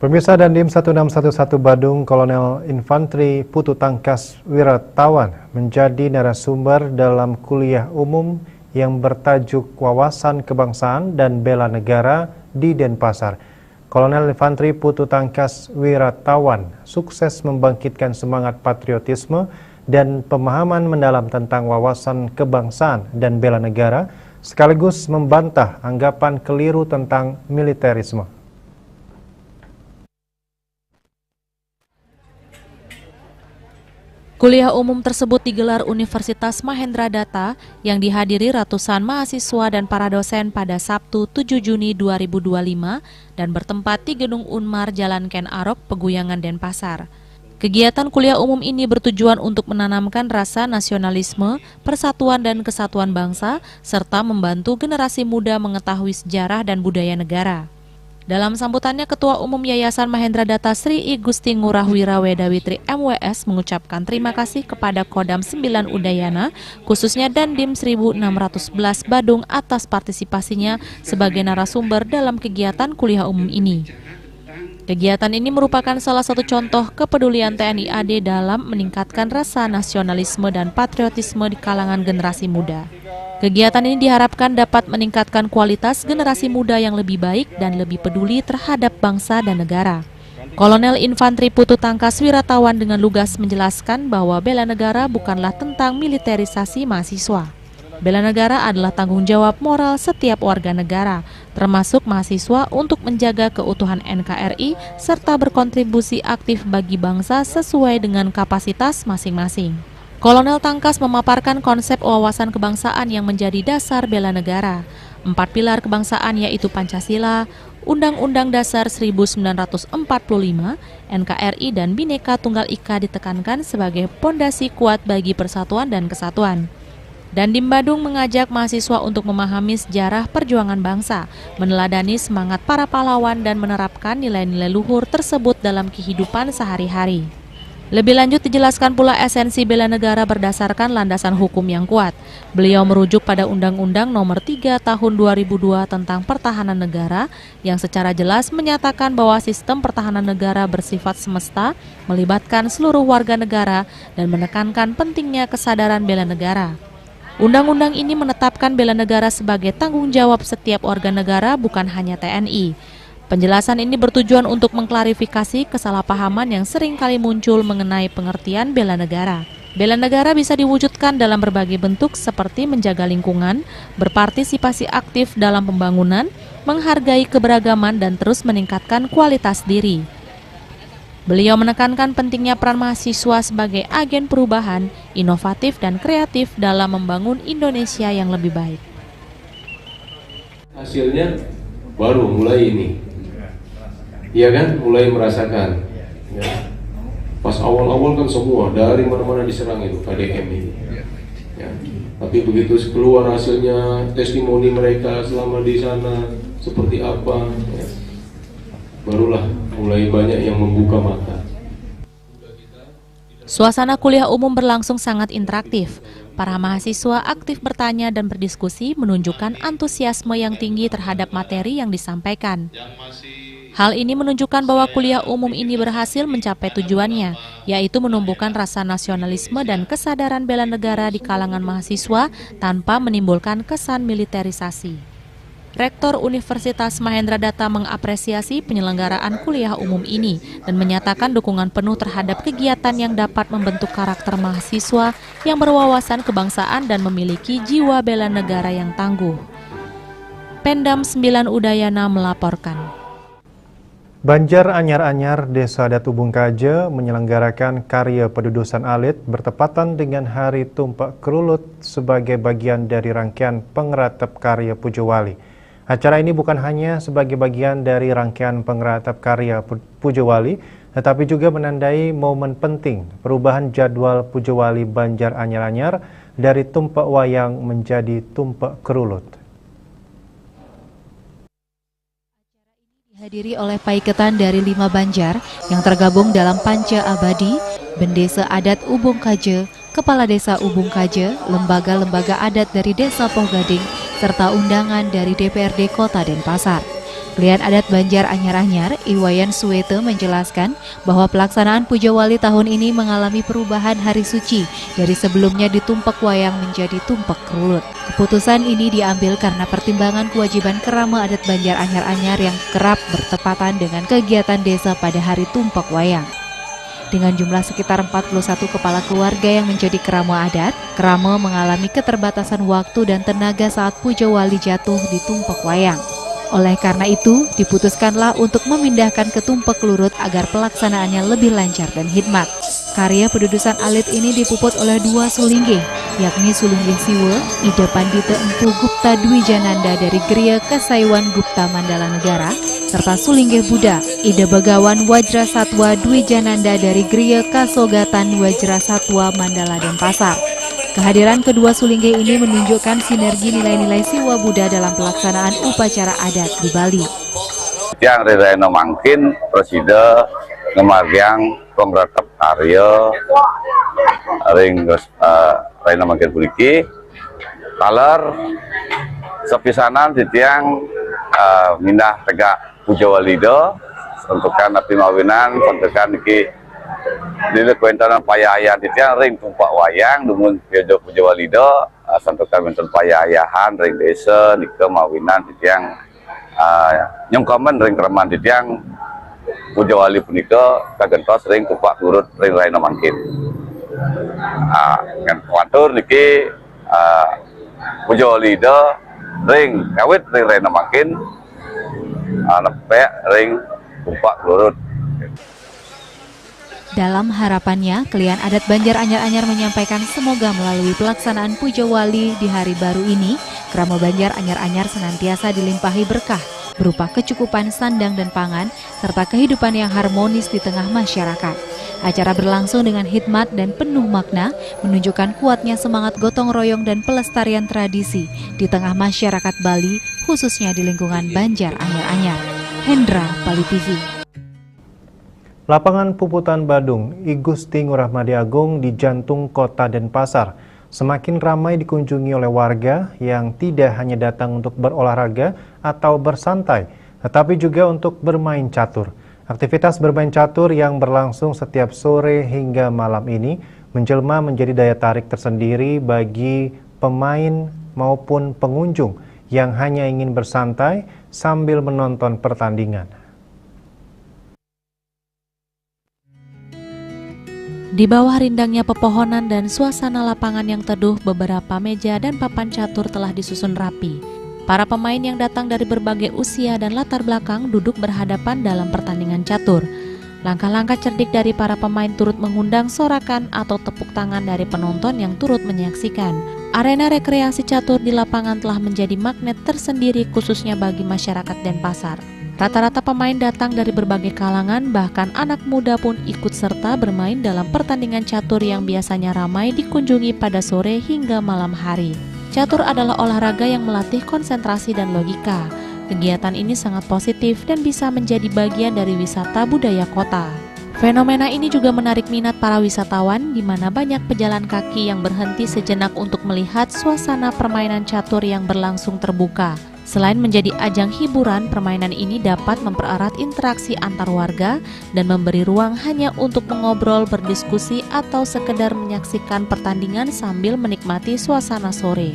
Pemirsa, Dandim 1611 Badung Kolonel Infanteri Putu Tangkas Wiratawan menjadi narasumber dalam kuliah umum yang bertajuk Wawasan Kebangsaan dan Bela Negara di Denpasar. Kolonel Infanteri Putu Tangkas Wiratawan sukses membangkitkan semangat patriotisme dan pemahaman mendalam tentang wawasan kebangsaan dan bela negara, sekaligus membantah anggapan keliru tentang militerisme. Kuliah umum tersebut digelar Universitas Mahendra Data yang dihadiri ratusan mahasiswa dan para dosen pada Sabtu 7 Juni 2025 dan bertempat di Gedung Unmar Jalan Ken Arok, Peguyangan, Denpasar. Kegiatan kuliah umum ini bertujuan untuk menanamkan rasa nasionalisme, persatuan dan kesatuan bangsa, serta membantu generasi muda mengetahui sejarah dan budaya negara. Dalam sambutannya, Ketua Umum Yayasan Mahendra Data Sri I Gusti Ngurah Wirawedawitri MWS mengucapkan terima kasih kepada Kodam 9 Udayana, khususnya Dandim 1611 Badung atas partisipasinya sebagai narasumber dalam kegiatan kuliah umum ini. Kegiatan ini merupakan salah satu contoh kepedulian TNI AD dalam meningkatkan rasa nasionalisme dan patriotisme di kalangan generasi muda. Kegiatan ini diharapkan dapat meningkatkan kualitas generasi muda yang lebih baik dan lebih peduli terhadap bangsa dan negara. Kolonel Infanteri Putu Tangkas Wiratawan dengan lugas menjelaskan bahwa bela negara bukanlah tentang militerisasi mahasiswa. Bela negara adalah tanggung jawab moral setiap warga negara, termasuk mahasiswa untuk menjaga keutuhan NKRI serta berkontribusi aktif bagi bangsa sesuai dengan kapasitas masing-masing. Kolonel Tangkas memaparkan konsep wawasan kebangsaan yang menjadi dasar bela negara. 4 pilar kebangsaan yaitu Pancasila, Undang-Undang Dasar 1945, NKRI dan Bhinneka Tunggal Ika ditekankan sebagai pondasi kuat bagi persatuan dan kesatuan. Dandim Badung mengajak mahasiswa untuk memahami sejarah perjuangan bangsa, meneladani semangat para pahlawan dan menerapkan nilai-nilai luhur tersebut dalam kehidupan sehari-hari. Lebih lanjut dijelaskan pula esensi bela negara berdasarkan landasan hukum yang kuat. Beliau merujuk pada Undang-Undang Nomor 3 Tahun 2002 tentang Pertahanan Negara yang secara jelas menyatakan bahwa sistem pertahanan negara bersifat semesta, melibatkan seluruh warga negara dan menekankan pentingnya kesadaran bela negara. Undang-undang ini menetapkan bela negara sebagai tanggung jawab setiap warga negara, bukan hanya TNI. Penjelasan ini bertujuan untuk mengklarifikasi kesalahpahaman yang sering kali muncul mengenai pengertian bela negara. Bela negara bisa diwujudkan dalam berbagai bentuk seperti menjaga lingkungan, berpartisipasi aktif dalam pembangunan, menghargai keberagaman dan terus meningkatkan kualitas diri. Beliau menekankan pentingnya peran mahasiswa sebagai agen perubahan, inovatif dan kreatif dalam membangun Indonesia yang lebih baik. Hasilnya baru mulai ini. Iya kan, mulai merasakan. Ya. Pas awal-awal kan semua dari mana-mana diserang itu KDM ini. Ya. Tapi begitu keluar hasilnya, testimoni mereka selama di sana seperti apa, ya. Barulah mulai banyak yang membuka mata. Suasana kuliah umum berlangsung sangat interaktif. Para mahasiswa aktif bertanya dan berdiskusi, menunjukkan antusiasme yang tinggi terhadap materi yang disampaikan. Hal ini menunjukkan bahwa kuliah umum ini berhasil mencapai tujuannya, yaitu menumbuhkan rasa nasionalisme dan kesadaran bela negara di kalangan mahasiswa tanpa menimbulkan kesan militerisasi. Rektor Universitas Mahendra Datta mengapresiasi penyelenggaraan kuliah umum ini dan menyatakan dukungan penuh terhadap kegiatan yang dapat membentuk karakter mahasiswa yang berwawasan kebangsaan dan memiliki jiwa bela negara yang tangguh. Pendam 9 Udayana melaporkan. Banjar Anyar-Anyar, Desa Adat Ubung Kaje menyelenggarakan karya pedudusan alit bertepatan dengan Hari Tumpak Kerulut sebagai bagian dari rangkaian pengeratap karya Pujo Wali. Acara ini bukan hanya sebagai bagian dari rangkaian pengeratap karya Pujo Wali, tetapi juga menandai momen penting perubahan jadwal Pujo Wali Banjar Anyar-Anyar dari Tumpak Wayang menjadi Tumpak Kerulut. Dihadiri oleh paiketan dari 5 Banjar yang tergabung dalam Panca Abadi, Bendesa Adat Ubung Kaje, Kepala Desa Ubung Kaje, lembaga-lembaga adat dari Desa Poh Gading, serta undangan dari DPRD Kota Denpasar. Klien adat Banjar Anyar-Anyar, Iwayan Suwete menjelaskan bahwa pelaksanaan Pujo Wali tahun ini mengalami perubahan hari suci dari sebelumnya ditumpak wayang menjadi tumpak kerulut. Keputusan ini diambil karena pertimbangan kewajiban kerama adat Banjar Anyar-Anyar yang kerap bertepatan dengan kegiatan desa pada hari tumpak wayang. Dengan jumlah sekitar 41 kepala keluarga yang menjadi kerama adat, kerama mengalami keterbatasan waktu dan tenaga saat Pujo Wali jatuh di tumpak wayang. Oleh karena itu, diputuskanlah untuk memindahkan ke tumpak kelurut agar pelaksanaannya lebih lancar dan hikmat. Karya pedudusan alit ini dipuput oleh 2 sulingge, yakni Sulingge Siwe, Ida Pandita Empu Gupta Dwi Jananda dari Griya Kasaiwan Gupta Mandala Negara, serta Sulingge Buddha, Ida Bagawan Wajra Satwa Dwi Jananda dari Griya Kasogatan Wajra Satwa Mandala Denpasar. Kehadiran kedua sulingge ini menunjukkan sinergi nilai-nilai Siwa Buddha dalam pelaksanaan upacara adat di Bali. Yang Reno Mangkin, Presiden Ngemargiang Pengratap Karya Ring Reno Mangkin Puliki Kaler sepisanan titiang mindah tegak Pujo Walido tentukan api mawinan tentukan iki di kuentanan payayan titiang ring tumpak wayang dumun Pujo Walido tentukan bentuk payayahan ring desa nike mawinan titiang nyongkomen ring reman titiang Pujo Wali punika kagentos ring tumpak kurut ring Reno Mangkin. Ngan kuatur niki Pujo Walido ring kawit ring Reno Mangkin nepek ring tumpak kurut. Dalam harapannya, klien adat Banjar Anyar-Anyar menyampaikan semoga melalui pelaksanaan Pujo Wali di hari baru ini, kerama Banjar Anyar-Anyar senantiasa dilimpahi berkah berupa kecukupan sandang dan pangan, serta kehidupan yang harmonis di tengah masyarakat. Acara berlangsung dengan hikmat dan penuh makna, menunjukkan kuatnya semangat gotong royong dan pelestarian tradisi di tengah masyarakat Bali, khususnya di lingkungan Banjar Anyar-Anyar. Hendra, Bali TV. Lapangan Puputan Badung, I Gusti Ngurah Madi Agung di jantung kota Denpasar, semakin ramai dikunjungi oleh warga yang tidak hanya datang untuk berolahraga atau bersantai, tetapi juga untuk bermain catur. Aktivitas bermain catur yang berlangsung setiap sore hingga malam ini menjelma menjadi daya tarik tersendiri bagi pemain maupun pengunjung yang hanya ingin bersantai sambil menonton pertandingan. Di bawah rindangnya pepohonan dan suasana lapangan yang teduh, beberapa meja dan papan catur telah disusun rapi. Para pemain yang datang dari berbagai usia dan latar belakang duduk berhadapan dalam pertandingan catur. Langkah-langkah cerdik dari para pemain turut mengundang sorakan atau tepuk tangan dari penonton yang turut menyaksikan. Arena rekreasi catur di lapangan telah menjadi magnet tersendiri khususnya bagi masyarakat Denpasar. Rata-rata pemain datang dari berbagai kalangan, bahkan anak muda pun ikut serta bermain dalam pertandingan catur yang biasanya ramai dikunjungi pada sore hingga malam hari. Catur adalah olahraga yang melatih konsentrasi dan logika. Kegiatan ini sangat positif dan bisa menjadi bagian dari wisata budaya kota. Fenomena ini juga menarik minat para wisatawan, di mana banyak pejalan kaki yang berhenti sejenak untuk melihat suasana permainan catur yang berlangsung terbuka. Selain menjadi ajang hiburan, permainan ini dapat mempererat interaksi antar warga dan memberi ruang hanya untuk mengobrol, berdiskusi, atau sekedar menyaksikan pertandingan sambil menikmati suasana sore.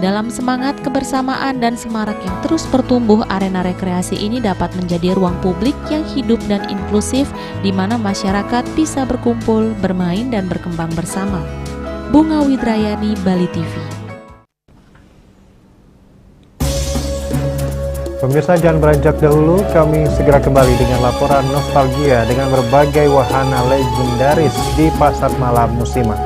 Dalam semangat kebersamaan dan semarak yang terus bertumbuh, arena rekreasi ini dapat menjadi ruang publik yang hidup dan inklusif di mana masyarakat bisa berkumpul, bermain, dan berkembang bersama. Bunga Widrayani, Bali TV. Pemirsa, jangan beranjak dahulu, kami segera kembali dengan laporan nostalgia dengan berbagai wahana legendaris di pasar malam musiman.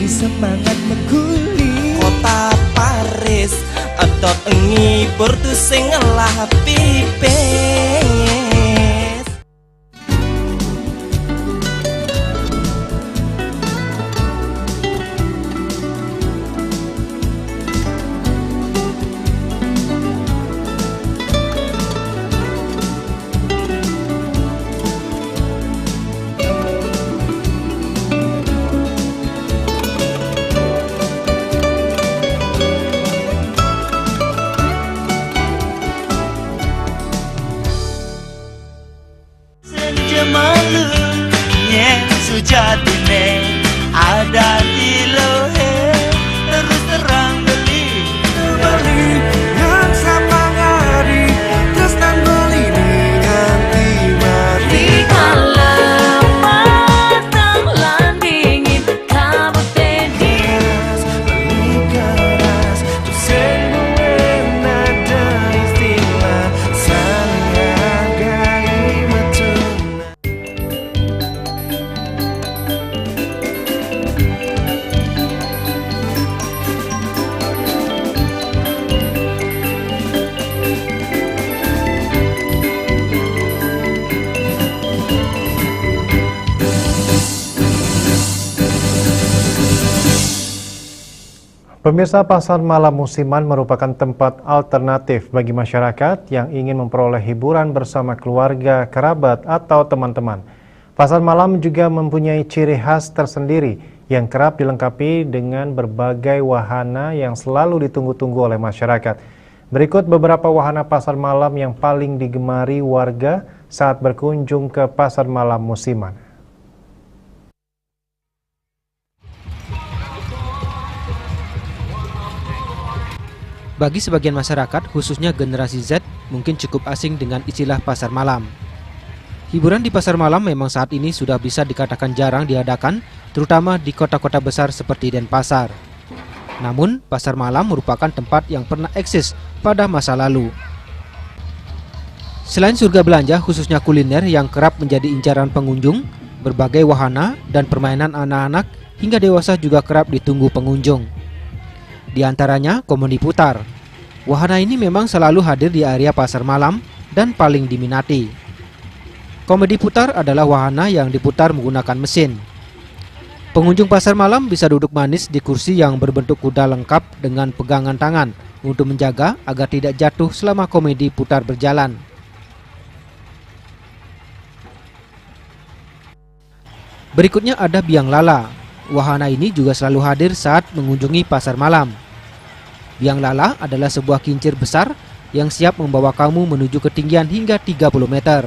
Semangat mengguli kota Paris atot engi bertu sing ngelah pipes. Jatine ada di lohe terus terang beli yang sama ngari terus dan beli nganti mati kalau matang landingin kamu tenis beli keras tuh semua nada istilah saling hargai matuna. Pemirsa, pasar malam musiman merupakan tempat alternatif bagi masyarakat yang ingin memperoleh hiburan bersama keluarga, kerabat, atau teman-teman. Pasar malam juga mempunyai ciri khas tersendiri yang kerap dilengkapi dengan berbagai wahana yang selalu ditunggu-tunggu oleh masyarakat. Berikut beberapa wahana pasar malam yang paling digemari warga saat berkunjung ke pasar malam musiman. Bagi sebagian masyarakat, khususnya generasi Z, mungkin cukup asing dengan istilah pasar malam. Hiburan di pasar malam memang saat ini sudah bisa dikatakan jarang diadakan, terutama di kota-kota besar seperti Denpasar. Namun, pasar malam merupakan tempat yang pernah eksis pada masa lalu. Selain surga belanja, khususnya kuliner yang kerap menjadi incaran pengunjung, berbagai wahana dan permainan anak-anak hingga dewasa juga kerap ditunggu pengunjung. Di antaranya komedi putar. Wahana ini memang selalu hadir di area pasar malam dan paling diminati. Komedi putar adalah wahana yang diputar menggunakan mesin. Pengunjung pasar malam bisa duduk manis di kursi yang berbentuk kuda lengkap dengan pegangan tangan untuk menjaga agar tidak jatuh selama komedi putar berjalan. Berikutnya ada biang lala. Wahana ini juga selalu hadir saat mengunjungi pasar malam. Biang lala adalah sebuah kincir besar yang siap membawa kamu menuju ketinggian hingga 30 meter.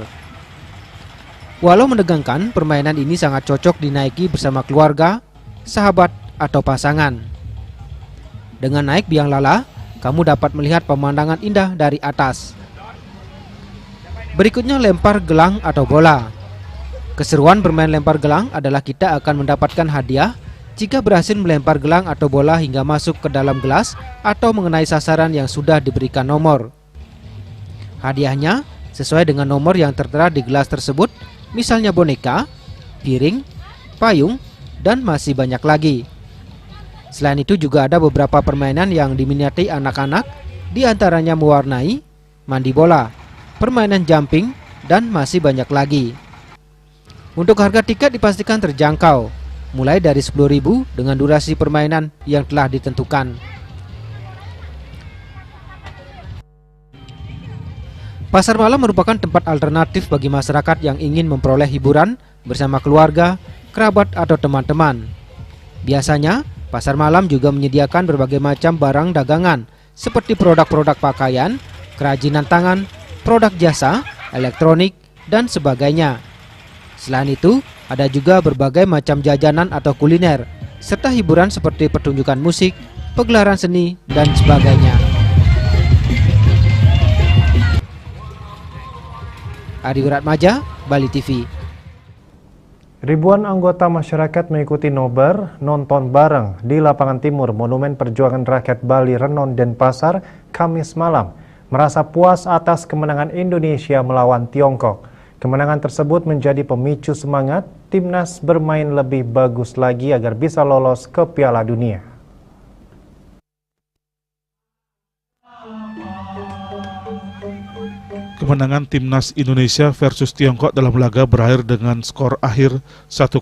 Walau menegangkan, permainan ini sangat cocok dinaiki bersama keluarga, sahabat, atau pasangan. Dengan naik biang lala, kamu dapat melihat pemandangan indah dari atas. Berikutnya lempar gelang atau bola. Keseruan bermain lempar gelang adalah kita akan mendapatkan hadiah jika berhasil melempar gelang atau bola hingga masuk ke dalam gelas atau mengenai sasaran yang sudah diberikan nomor. Hadiahnya sesuai dengan nomor yang tertera di gelas tersebut, misalnya boneka, piring, payung, dan masih banyak lagi. Selain itu juga ada beberapa permainan yang diminati anak-anak, di antaranya mewarnai, mandi bola, permainan jumping, dan masih banyak lagi. Untuk harga tiket dipastikan terjangkau, mulai dari 10.000 dengan durasi permainan yang telah ditentukan. Pasar malam merupakan tempat alternatif bagi masyarakat yang ingin memperoleh hiburan bersama keluarga, kerabat, atau teman-teman. Biasanya, pasar malam juga menyediakan berbagai macam barang dagangan seperti produk-produk pakaian, kerajinan tangan, produk jasa, elektronik, dan sebagainya. Selain itu, ada juga berbagai macam jajanan atau kuliner, serta hiburan seperti pertunjukan musik, pegelaran seni, dan sebagainya. Adi Wiratmaja, Bali TV. Ribuan anggota masyarakat mengikuti nobar nonton bareng di lapangan timur Monumen Perjuangan Rakyat Bali Renon Denpasar Kamis malam, merasa puas atas kemenangan Indonesia melawan Tiongkok. Kemenangan tersebut menjadi pemicu semangat timnas bermain lebih bagus lagi agar bisa lolos ke Piala Dunia. Kemenangan timnas Indonesia versus Tiongkok dalam laga berakhir dengan skor akhir 1-0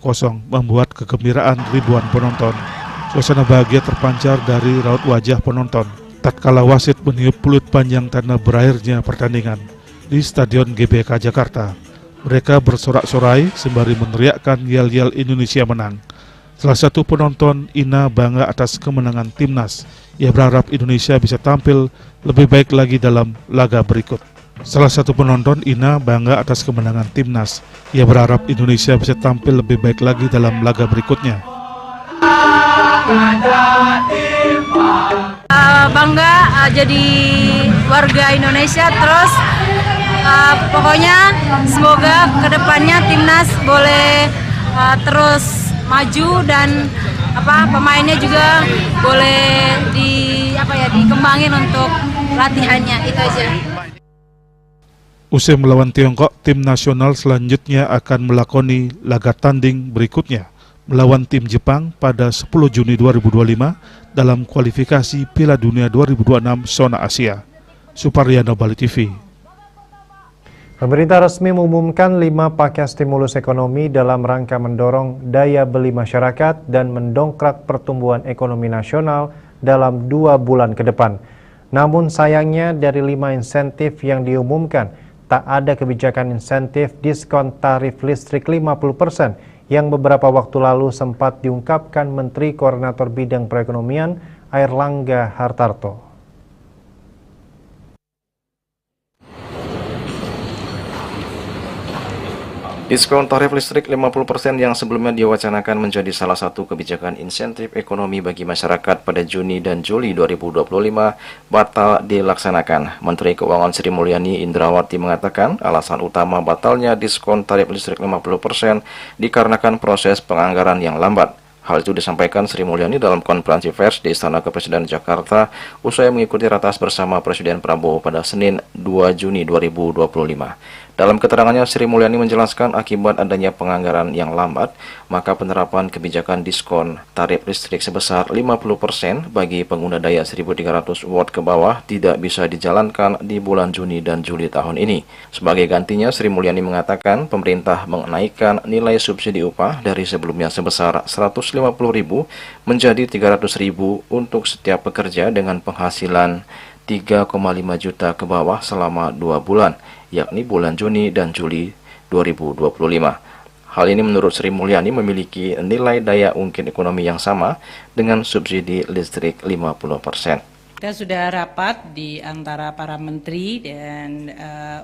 membuat kegembiraan ribuan penonton. Suasana bahagia terpancar dari raut wajah penonton tatkala wasit meniup peluit panjang tanda berakhirnya pertandingan di Stadion GBK Jakarta. Mereka bersorak-sorai sembari meneriakkan yel-yel Indonesia menang. Salah satu penonton, Ina, bangga atas kemenangan timnas. Ia berharap Indonesia bisa tampil lebih baik lagi dalam laga berikut. Salah satu penonton, Ina, bangga atas kemenangan timnas. Ia berharap Indonesia bisa tampil lebih baik lagi dalam laga berikutnya. Bangga jadi warga Indonesia, terus pokoknya semoga kedepannya timnas boleh terus maju dan pemainnya juga boleh dikembangin untuk latihannya, itu aja. Usai melawan Tiongkok, tim nasional selanjutnya akan melakoni laga tanding berikutnya melawan tim Jepang pada 10 Juni 2025 dalam kualifikasi Piala Dunia 2026 zona Asia. Supardiano, Bali TV. Pemerintah resmi mengumumkan 5 paket stimulus ekonomi dalam rangka mendorong daya beli masyarakat dan mendongkrak pertumbuhan ekonomi nasional dalam 2 bulan ke depan. Namun sayangnya dari 5 insentif yang diumumkan, tak ada kebijakan insentif diskon tarif listrik 50% yang beberapa waktu lalu sempat diungkapkan Menteri Koordinator Bidang Perekonomian Airlangga Hartarto. Diskon tarif listrik 50% yang sebelumnya diwacanakan menjadi salah satu kebijakan insentif ekonomi bagi masyarakat pada Juni dan Juli 2025 batal dilaksanakan. Menteri Keuangan Sri Mulyani Indrawati mengatakan alasan utama batalnya diskon tarif listrik 50% dikarenakan proses penganggaran yang lambat. Hal itu disampaikan Sri Mulyani dalam konferensi pers di Istana Kepresidenan Jakarta usai mengikuti ratas bersama Presiden Prabowo pada Senin 2 Juni 2025. Dalam keterangannya, Sri Mulyani menjelaskan akibat adanya penganggaran yang lambat, maka penerapan kebijakan diskon tarif listrik sebesar 50% bagi pengguna daya 1.300 watt ke bawah tidak bisa dijalankan di bulan Juni dan Juli tahun ini. Sebagai gantinya, Sri Mulyani mengatakan pemerintah menaikkan nilai subsidi upah dari sebelumnya sebesar 150.000 menjadi 300.000 untuk setiap pekerja dengan penghasilan 3,5 juta ke bawah selama 2 bulan, yakni bulan Juni dan Juli 2025. Hal ini menurut Sri Mulyani memiliki nilai daya ungkit ekonomi yang sama dengan subsidi listrik 50%. Kita sudah rapat di antara para menteri dan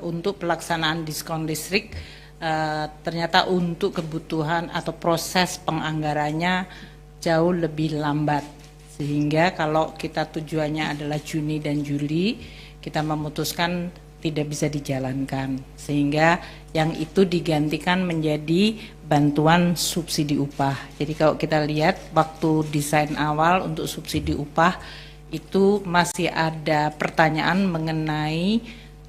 untuk pelaksanaan diskon listrik ternyata untuk kebutuhan atau proses penganggarannya jauh lebih lambat. Sehingga kalau kita tujuannya adalah Juni dan Juli, kita memutuskan tidak bisa dijalankan. Sehingga yang itu digantikan menjadi bantuan subsidi upah. Jadi kalau kita lihat waktu desain awal untuk subsidi upah itu masih ada pertanyaan mengenai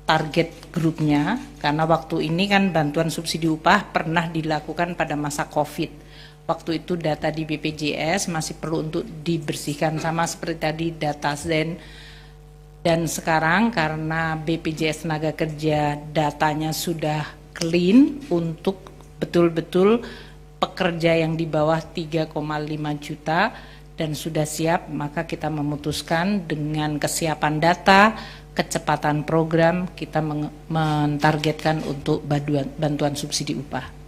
target grupnya. Karena waktu ini kan bantuan subsidi upah pernah dilakukan pada masa COVID. Waktu itu data di BPJS masih perlu untuk dibersihkan sama seperti tadi data Zen. Dan sekarang karena BPJS Tenaga Kerja datanya sudah clean untuk betul-betul pekerja yang di bawah 3,5 juta dan sudah siap, maka kita memutuskan dengan kesiapan data, kecepatan program, kita mentargetkan untuk bantuan subsidi upah.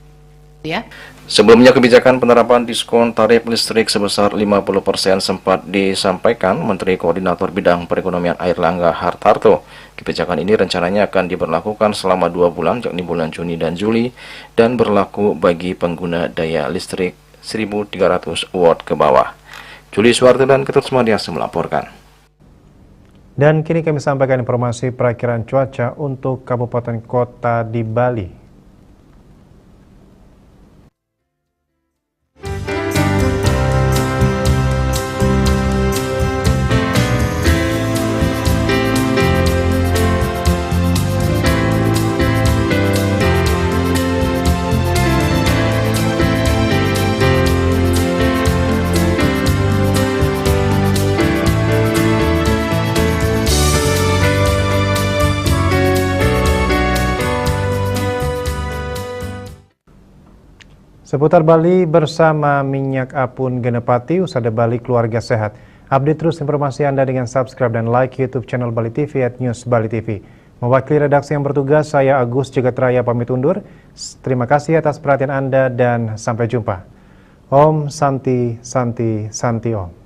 Ya. Sebelumnya kebijakan penerapan diskon tarif listrik sebesar 50% sempat disampaikan Menteri Koordinator Bidang Perekonomian Airlangga Hartarto. Kebijakan ini rencananya akan diberlakukan selama 2 bulan, yakni bulan Juni dan Juli, dan berlaku bagi pengguna daya listrik 1.300 watt ke bawah. Juli Suwarti dan Ketut Semadias melaporkan. Dan kini kami sampaikan informasi perakiraan cuaca untuk kabupaten kota di Bali. Seputar Bali bersama Minyak Apun Genepati, Usada Bali Keluarga Sehat. Update terus informasi Anda dengan subscribe dan like YouTube channel Bali TV @News Bali TV. Mewakili redaksi yang bertugas, saya Agus Jagatraya pamit undur. Terima kasih atas perhatian Anda dan sampai jumpa. Om Santi Santi Santi Om.